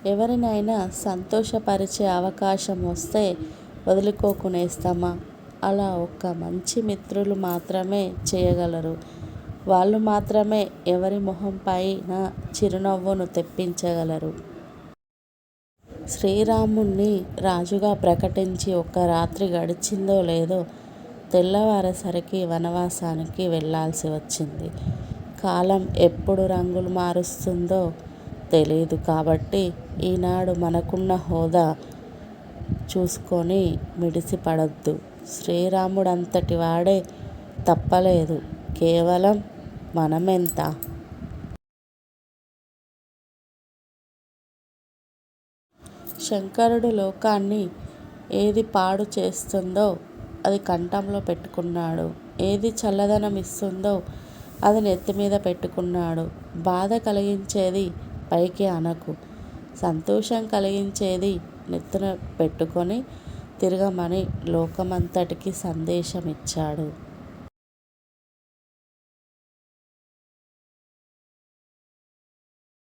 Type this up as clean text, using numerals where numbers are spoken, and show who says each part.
Speaker 1: ఎవరినైనా సంతోషపరిచే అవకాశం వస్తే వదులుకోకునేస్తామా? అలా ఒక్క మంచి మిత్రులు మాత్రమే చేయగలరు. వాళ్ళు మాత్రమే ఎవరి మొహం పైన చిరునవ్వును తెప్పించగలరు. శ్రీరాముణ్ణి రాజుగా ప్రకటించి ఒక్క రాత్రి గడిచిందో లేదో తెల్లవారేసరికి వనవాసానికి వెళ్ళాల్సి వచ్చింది. కాలం ఎప్పుడు రంగులు మారుస్తుందో తెలీదు కాబట్టి ఈనాడు మనకున్న హోదా చూసుకొని మిడిసిపడొద్దు. శ్రీరాముడంతటి వాడే తప్పలేదు. కేవలం మనమెంత? శంకరుడు లోకాన్ని ఏది పాడు చేస్తుందో అది కంఠంలో పెట్టుకున్నాడు. ఏది చల్లదనం ఇస్తుందో అది నెత్తిమీద పెట్టుకున్నాడు. బాధ కలిగించేది పైకి అనకు. సంతోషం కలిగించేది నెత్తిన పెట్టుకొని తిరగమని లోకమంతటికీ సందేశమిచ్చాడు.